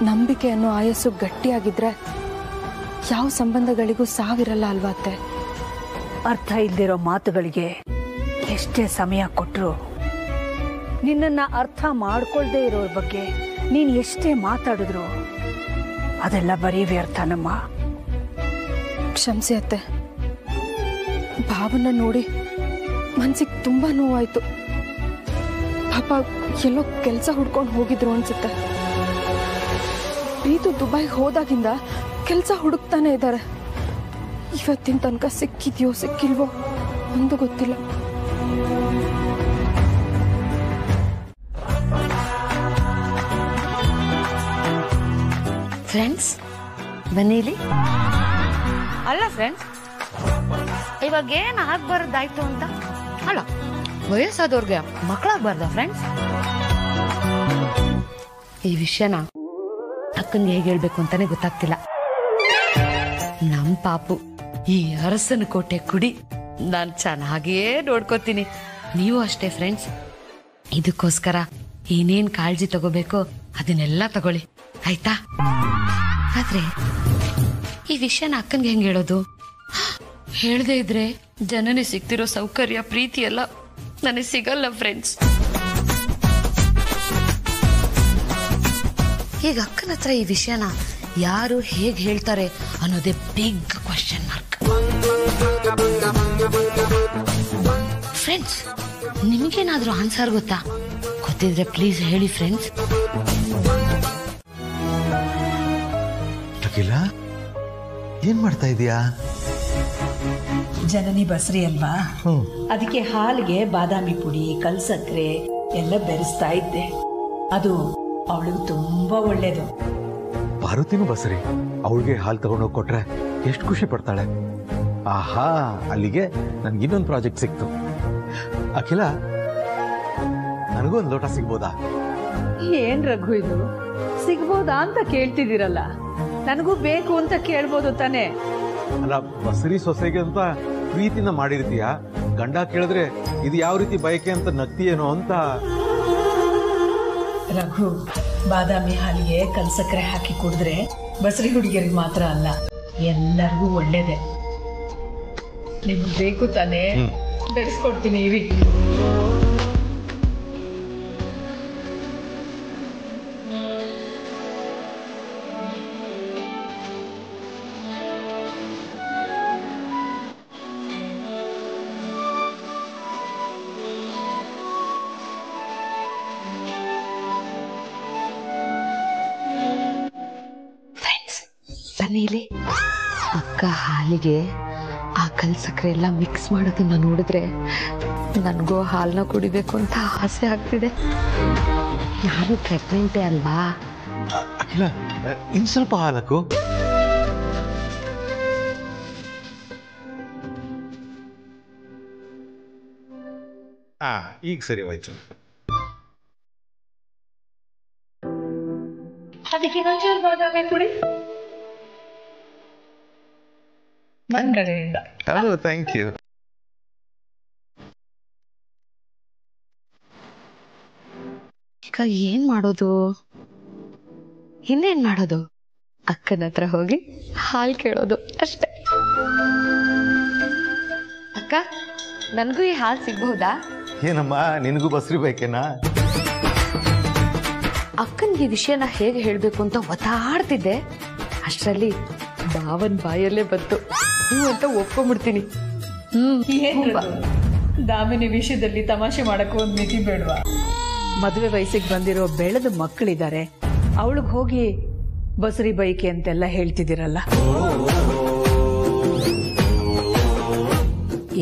ನಂಬಿಕೆ ಅನ್ನೋ ಆಯಸ್ಸು ಗಟ್ಟಿಯಾಗಿದ್ರೆ ಯಾವ ಸಂಬಂಧಗಳಿಗೂ ಸಾವಿರಲ್ಲ ಅಲ್ವಾ ಅತ್ತೆ? ಅರ್ಥ ಇಲ್ದಿರೋ ಮಾತುಗಳಿಗೆ ಎಷ್ಟೇ ಸಮಯ ಕೊಟ್ಟರು ನಿನ್ನನ್ನ ಅರ್ಥ ಮಾಡ್ಕೊಳ್ದೇ ಇರೋರ ಬಗ್ಗೆ ನೀನು ಎಷ್ಟೇ ಮಾತಾಡಿದ್ರು ಅದೆಲ್ಲ ಬರೀ ವ್ಯರ್ಥನಮ್ಮ. ಕ್ಷಮಿಸಿ ಅತ್ತೆ, ಭಾವನ ನೋಡಿ ಮನ್ಸಿಗೆ ತುಂಬಾ ನೋವಾಯ್ತು. ಪಾಪ ಎಲ್ಲೋ ಕೆಲಸ ಹುಡ್ಕೊಂಡು ಹೋಗಿದ್ರು ಅನ್ಸುತ್ತೆ. ಪ್ರೀತು ದುಬೈಗೆ ಹೋದಾಗಿಂದ ಕೆಲಸ ಹುಡುಕ್ತಾನೆ ಇದ್ದಾರೆ. ಇವತ್ತಿನ ತನಕ ಸಿಕ್ಕಿದ್ಯೋ ಸಿಕ್ಕಿಲ್ವೋ ಒಂದು ಗೊತ್ತಿಲ್ಲ. ಫ್ರೆಂಡ್ಸ್ ಬನ್ನಿ ಇಲ್ಲಿ. ಅಲ್ಲ ಫ್ರೆಂಡ್ಸ್, ಇವಾಗ ಏನ್ ಆಗ್ಬಾರ್ದಾಯ್ತು ಅಂತ ಅಲ್ಲ, ವಯಸ್ಸಾದವ್ರಿಗೆ ಮಕ್ಕಳಾಗ್ಬಾರ್ದ ಫ್ರೆಂಡ್ಸ್? ಈ ವಿಷಯನ ಅಕ್ಕನ್ಗೆ ಹೇಗೆ ಹೇಳ್ಬೇಕು ಅಂತಾನೆ ಗೊತ್ತಾಗ್ತಿಲ್ಲ. ನಮ್ ಪಾಪು ಈ ಅರಸನ ಕೋಟೆ ಕುಡಿ ನಾನ್ ಚೆನ್ನಾಗಿಯೇ ನೋಡ್ಕೋತೀನಿ. ನೀವು ಅಷ್ಟೇ ಫ್ರೆಂಡ್ಸ್. ಇದಕ್ಕೋಸ್ಕರ ಏನೇನ್ ಕಾಳಜಿ ತಗೋಬೇಕೋ ಅದನ್ನೆಲ್ಲ ತಗೊಳ್ಳಿ, ಆಯ್ತಾ? ಆದ್ರೆ ಈ ವಿಷಯನ ಅಕ್ಕನ್ಗೆ ಹೆಂಗ್ ಹೇಳೋದು? ಹೇಳ್ದೇ ಇದ್ರೆ ಜನನೇ ಸಿಗ್ತಿರೋ ಸೌಕರ್ಯ ಪ್ರೀತಿ ಎಲ್ಲ ನನಗೆ ಸಿಗಲ್ಲ ಫ್ರೆಂಡ್ಸ್. ಈಗ ಅಕ್ಕನ ಹತ್ರ ಈ ವಿಷಯನ ಯಾರು ಹೇಗೆ ಹೇಳ್ತಾರೆ ಅನ್ನೋದೇ ಬಿಗ್ ಕ್ವಶನ್ ಮಾರ್ಕ್. ಫ್ರೆಂಡ್ಸ್, ನಿಮಗೇನಾದ್ರೂ ಆನ್ಸರ್ ಗೊತ್ತಾ? ಗೊತ್ತಿದ್ರೆ ಪ್ಲೀಸ್ ಹೇಳಿ ಫ್ರೆಂಡ್ಸ್. ಅಖಿಲ, ಏನ್ ಮಾಡ್ತಾ ಇದೀಯಾ? ಜನನಿ ಬಸ್ರಿ ಅಲ್ವಾ, ಅದಕ್ಕೆ ಹಾಲಿಗೆ ಬಾದಾಮಿ ಪುಡಿ ಕಲ್ಸಕ್ರೆ ಎಲ್ಲ ಬೆರೆಸ್ತಾ ಇದ್ದೆ. ಅದು ಅವಳಿಗೆ ತುಂಬಾ ಒಳ್ಳೇದು. ಪಾರ್ವತಿನೂ ಬಸರಿ ಅವಳಿಗೆ ಹಾಲು ತಗೊಂಡೋಗಿ ಕೊಟ್ರೆ ಎಷ್ಟು ಖುಷಿ ಪಡ್ತಾಳೆ. ಆಹಾ, ಅಲ್ಲಿಗೆ ನನ್ಗೆ ಇನ್ನೊಂದು ಪ್ರಾಜೆಕ್ಟ್ ಸಿಕ್ತು. ಅಖಿಲ, ನನಗೂ ಒಂದು ಲೋಟ ಸಿಗ್ಬೋದಾ? ಏನ್ ರಘು ಇದು, ಸಿಗ್ಬೋದಾ ಅಂತ ಕೇಳ್ತಿದ್ದೀರಲ್ಲ? ನನಗೂ ಬೇಕು ಅಂತ ಕೇಳ್ಬೋದು ತಾನೆ? ಅಲ್ಲ, ಬಸರಿ ಸೊಸೆಗೆ ಅಂತ ಪ್ರೀತಿನ ಮಾಡಿರ್ತೀಯ, ಗಂಡ ಕೇಳಿದ್ರೆ ಇದು ಯಾವ ರೀತಿ ಬಯಕೆ ಅಂತ ನಗ್ತೀಯೇನೋ ಅಂತ. ರಘು, ಬಾದಾಮಿ ಹಾಲಿಗೆ ಕಲ್ಸಕ್ಕರೆ ಹಾಕಿ ಕುಡಿದ್ರೆ ಬಸರಿ ಹುಡುಗಿಯರಿಗೆ ಮಾತ್ರ ಅಲ್ಲ, ಎಲ್ಲರಿಗೂ ಒಳ್ಳೇದೆ. ನಿಮ್ಗೆ ಬೇಕು ತಾನೆ? ಬೆಳೆಸ್ಕೊಡ್ತೀನಿ ಇರಿ. ಬನ್ನಿಲಿ. ಅಕ್ಕ ಹಾಲಿಗೆ ಆ ಕಲ್ ಸಕ್ಕರೆ ಎಲ್ಲ ಮಿಕ್ಸ್ ಮಾಡೋದನ್ನ ನೋಡಿದ್ರೆ ನನಗೂ ಹಾಲನ್ನ ಕುಡಿಬೇಕು ಅಂತ ಆಸೆ ಆಗ್ತಿದೆ. ನಾನು ಪ್ರೆಗ್ನೆಂಟೇ ಅಲ್ವಾ? ಅಖಿಲ, ಇನ್ ಸ್ವಲ್ಪ ಹಾಲಕ್ಕು. ಈಗ ಸರಿ ಹೋಯ್ತು. ಅದಕ್ಕೆ ಇನ್ನೊಂಚೂರು ಬಾದಾಮಿ ಪುಡಿ ನನ್ನ ಕಡೆಯಿಂದ. Thank you. ಈಗ ಏನ್ ಮಾಡೋದು? ಇನ್ನೇನ್ ಮಾಡೋದು? ಅಕ್ಕನ ಹತ್ರ ಹೋಗಿ ಹಾಲು ಕೇಳೋದು ಅಷ್ಟೆ. ಅಕ್ಕ, ನನಗೂ ಈ ಹಾಲು ಸಿಗ್ಬಹುದಾ? ಏನಮ್ಮ, ನಿನಗೂ ಬಸ್ರಿ ಬೇಕೇನಾ? ಅಕ್ಕನಿಗೆ ವಿಷಯನ ಹೇಗೆ ಹೇಳ್ಬೇಕು ಅಂತ ಒತ್ತಾಡ್ತಿದ್ದೆ. ಅಷ್ಟರಲ್ಲಿ ಭಾವನ್ ಬಾಯಲ್ಲೇ ಬಂತು. ನೀವು ಅಂತ ಒಪ್ಕೊಂಡ್ಬಿಡ್ತೀನಿ. ದಾಮಿನಿ ವಿಷಯದಲ್ಲಿ ತಮಾಷೆ ಮಾಡಕ್ಕೂ ಒಂದು ಮಿತಿ ಬೇಡವಾ? ಮದುವೆ ವಯಸ್ಸಿಗೆ ಬಂದಿರೋ ಬೆಳೆದ ಮಕ್ಕಳಿದ್ದಾರೆ, ಅವಳಿಗೆ ಹೋಗಿ ಬಸರಿ ಬೈಕೆ ಅಂತೆಲ್ಲ ಹೇಳ್ತಿದ್ದೀರಲ್ಲ.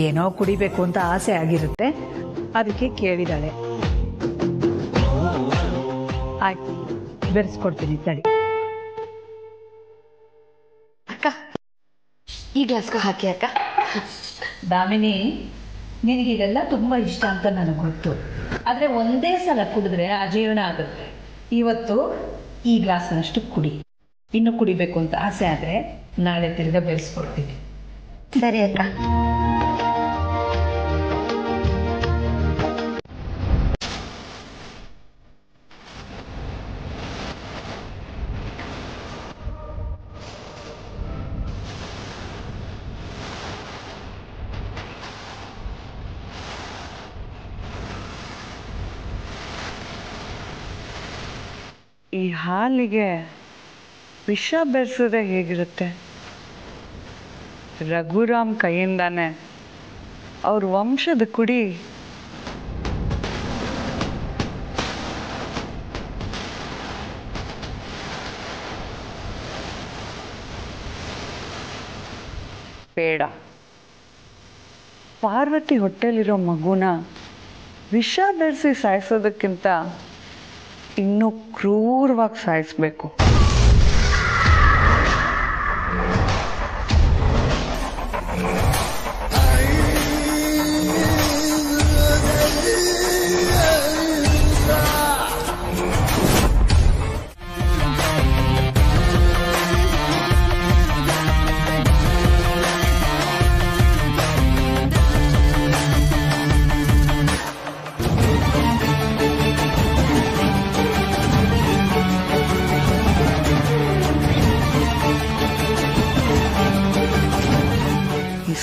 ಏನೋ ಕುಡಿಬೇಕು ಅಂತ ಆಸೆ ಆಗಿರುತ್ತೆ, ಅದಕ್ಕೆ ಕೇಳಿದಾಳೆ. ಆಯ್ತು, ಬೆರೆಸ್ಕೊಡ್ತೀನಿ ತಡಿ. ಈ ಗ್ಲಾಸ್ಗೂ ಹಾಕಿ ಅಕ್ಕ. ದಾಮಿನಿ, ನಿನಗೀಗೆಲ್ಲ ತುಂಬ ಇಷ್ಟ ಅಂತ ನನಗೆ ಗೊತ್ತು. ಆದರೆ ಒಂದೇ ಸಲ ಕುಡಿದ್ರೆ ಅಜೀರ್ಣ ಆಗುತ್ತೆ. ಇವತ್ತು ಈ ಗ್ಲಾಸ್ನಷ್ಟು ಕುಡಿ. ಇನ್ನು ಕುಡಿಬೇಕು ಅಂತ ಆಸೆ ಆದರೆ ನಾಳೆ ತಿರ್ಗಾ ಬೆಳೆಸ್ಕೊಡ್ತೀನಿ. ಸರಿ ಅಕ್ಕ. ಈ ಹಾಲಿಗೆ ವಿಷ ಬೆರೆಸಿದ್ರೆ ಹೇಗಿರುತ್ತೆ? ರಘುರಾಮ್ ಕೈಯಿಂದಾನೆ ಅವ್ರ ವಂಶದ ಕುಡಿ ಬೇಡ. ಪಾರ್ವತಿ ಹೊಟ್ಟೆಲಿರೋ ಮಗುನ ವಿಷ ಬೆರೆಸಿ ಸಾಯಿಸೋದಕ್ಕಿಂತ ಇನ್ನೂ ಕ್ರೂರವಾಗಿ ಸಾಯಿಸ್ಬೇಕು.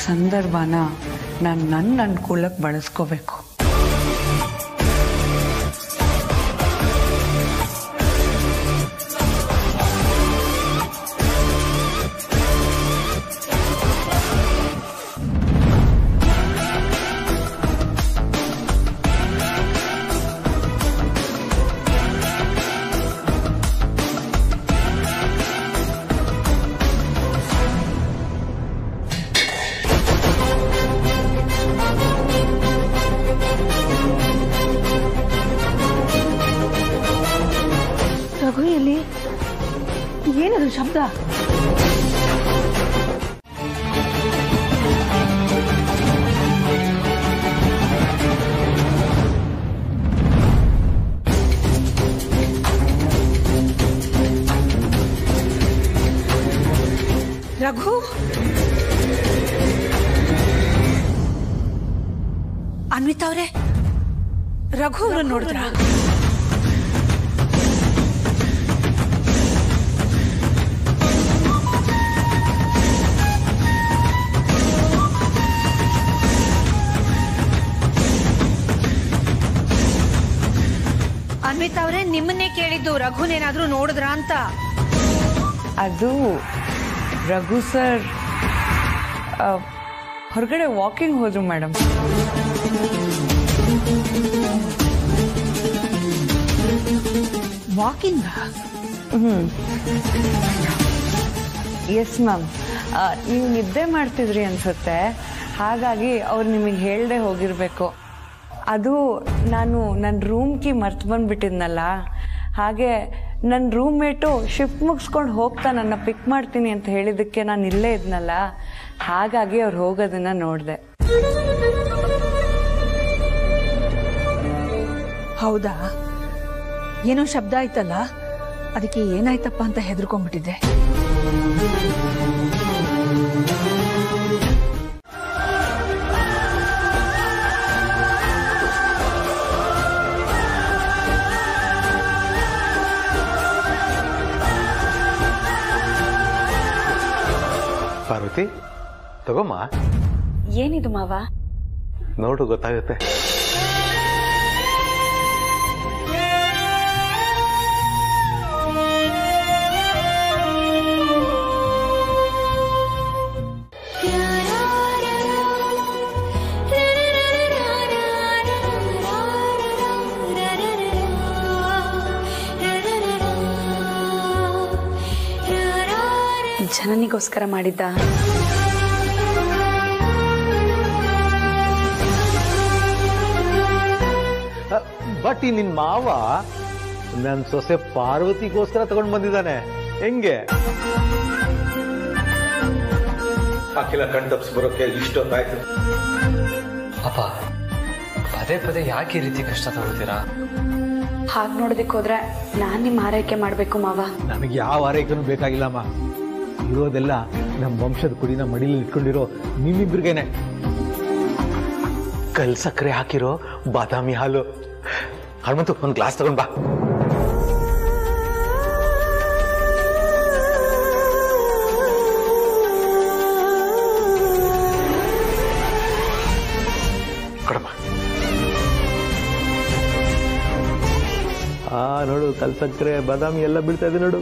ಸಂದರ್ಭನ ನಾನು ನನ್ನ ಅನುಕೂಲಕ್ಕೆ ಬಳಸ್ಕೋಬೇಕು. ರಘು ಎಲ್ಲಿ? ಏನದು ಶಬ್ದ? ರಘು, ಅನ್ವಿತಾ ಅವರೇ, ರಘು ಅವ್ರನ್ನ ನೋಡಿದ್ರಾ? ಅನ್ವಿತಾ ಅವರೇ, ನಿಮ್ಮನ್ನೇ ಕೇಳಿದ್ದು, ರಘುನೇನಾದ್ರೂ ನೋಡಿದ್ರ ಅಂತ. ಅದು ರಘು ಸರ್ ಹೊರಗಡೆ ವಾಕಿಂಗ್ ಹೋದ್ರು ಮೇಡಮ್. ವಾಕಿಂಗ್? Yes ma'am. ನೀವು ನಿದ್ದೆ ಮಾಡ್ತಿದ್ರಿ ಅನ್ಸುತ್ತೆ, ಹಾಗಾಗಿ ಅವ್ರು ನಿಮಗೆ ಹೇಳ್ದೆ ಹೋಗಿರ್ಬೇಕು. ಅದು ನಾನು ನನ್ನ ರೂಮ್ ಕೀ ಮರ್ತು ಬಂದ್ಬಿಟ್ಟಿದ್ನಲ್ಲ, ಹಾಗೆ ನನ್ನ ರೂಮ್ ಮೇಟು ಶಿಫ್ಟ್ ಮುಗಿಸ್ಕೊಂಡು ಹೋಗ್ತಾ ನನ್ನ ಪಿಕ್ ಮಾಡ್ತೀನಿ ಅಂತ ಹೇಳಿದ್ದಕ್ಕೆ ನಾನು ಇಲ್ಲೇ ಇದ್ನಲ್ಲ, ಹಾಗಾಗಿ ಅವ್ರು ಹೋಗೋದನ್ನ ನೋಡಿದೆ. ಹೌದಾ? ಏನೋ ಶಬ್ದ ಆಯ್ತಲ್ಲ, ಅದಕ್ಕೆ ಏನಾಯ್ತಪ್ಪ ಅಂತ ಹೆದರ್ಕೊಂಡ್ಬಿಟ್ಟಿದ್ದೆ. ಪಾರ್ವತಿ, ತಗೋಮ್ಮ. ಏನಿದು ಮಾವ? ನೋಡು, ಗೊತ್ತಾಗುತ್ತೆ. ಜನನಿಗೋಸ್ಕರ ಮಾಡಿದ್ದ? ಬಟ್ ಈ ನಿನ್ ಮಾವ ನನ್ ಸೊಸೆ ಪಾರ್ವತಿಗೋಸ್ಕರ ತಗೊಂಡ್ ಬಂದಿದ್ದಾನೆ. ಹೆಂಗೆ? ಅಖಿಲ ಕಣ್ ತಪ್ಪಿಸಿ ಬರೋಕೆ ಇಷ್ಟೊತ್ತಾಯ್ತು. ಅಪ್ಪ ಪದೇ ಪದೇ ಯಾಕೆ ಈ ರೀತಿ ಕಷ್ಟ ತಗೊಳ್ತೀರಾ? ಹಾಗೆ ನೋಡೋದಕ್ಕೆ ಹೋದ್ರೆ ನಾನು ನಿಮ್ಮ ಆರೈಕೆ ಮಾಡಬೇಕು ಮಾವ. ನನಗೆ ಯಾವ ಆರೈಕೆನೂ ಬೇಕಾಗಿಲ್ಲಮ್ಮ. ಇರೋದೆಲ್ಲ ನಮ್ಮ ವಂಶದ ಕುಡಿನ ಮಡಿಲಿ ಇಟ್ಕೊಂಡಿರೋ ನಿಮ್ಮಿಬ್ರಿಗೇನೆ. ಕಲ್ ಸಕ್ಕರೆ ಹಾಕಿರೋ ಬಾದಾಮಿ ಹಾಲು. ಹನುಮಂತು ಒಂದು ಗ್ಲಾಸ್ ತಗೊಂಡ್ ಬಾ. ನೋಡು ಕಲ್ ಸಕ್ಕರೆ ಬಾದಾಮಿ ಎಲ್ಲ ಬೀಳ್ತಾ ಇದೆ ನೋಡು.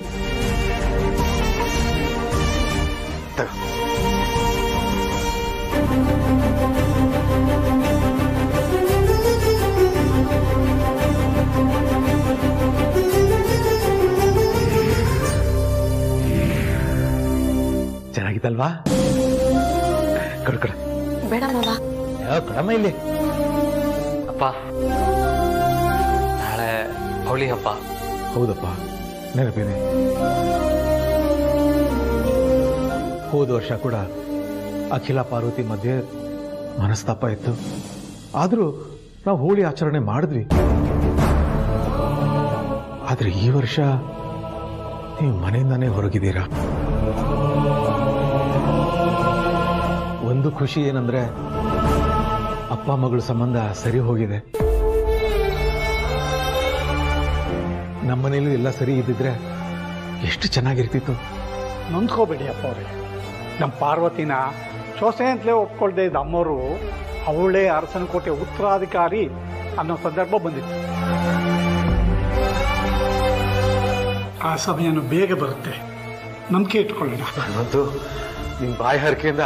ಚೆನ್ನಾಗಿತ್ತಲ್ವಾ? ಕಡು ಕಡ ಬೇಡ ಮಾವ. ಕಡಮ್ಮ ಇಲ್ಲಿ. ಅಪ್ಪ ನಾಳೆ ಹೋಳಿ ಹಬ್ಬ. ಹೌದಪ್ಪ, ನೆನಪಿದೆ. ಹೋದ ವರ್ಷ ಕೂಡ ಅಖಿಲ ಪಾರ್ವತಿ ಮಧ್ಯೆ ಮನಸ್ತಾಪ ಇತ್ತು. ಆದರೂ ನಾವು ಹೋಳಿ ಆಚರಣೆ ಮಾಡಿದ್ವಿ. ಆದರೆ ಈ ವರ್ಷ ನೀವು ಮನೆಯಿಂದಾನೇ ಹೊರಗಿದ್ದೀರಾ. ಒಂದು ಖುಷಿ ಏನಂದ್ರೆ ಅಪ್ಪ ಮಗಳ ಸಂಬಂಧ ಸರಿ ಹೋಗಿದೆ. ನಮ್ಮನೇಲೂ ಎಲ್ಲ ಸರಿ ಇದ್ದಿದ್ರೆ ಎಷ್ಟು ಚೆನ್ನಾಗಿರ್ತಿತ್ತು. ನೊಂದ್ಕೋಬೇಡಿ ಅಪ್ಪ ಅವ್ರೆ. ನಮ್ಮ ಪಾರ್ವತಿನ ಸೊಸೆ ಅಂತಲೇ ಒಪ್ಕೊಳ್ದೇ ಇದ್ದ ಅಮ್ಮವರು ಅವಳೇ ಅರಸನಕೋಟೆ ಉತ್ತರಾಧಿಕಾರಿ ಅನ್ನೋ ಸಂದರ್ಭ ಬಂದಿತ್ತು. ಆ ಸಮಯನೂ ಬೇಗ ಬರುತ್ತೆ, ನಂಬಿಕೆ ಇಟ್ಕೊಳ್ಳೋಣ. ಮತ್ತು ನಿಮ್ಮ ಬಾಯಿ ಹರಕೆಯಿಂದ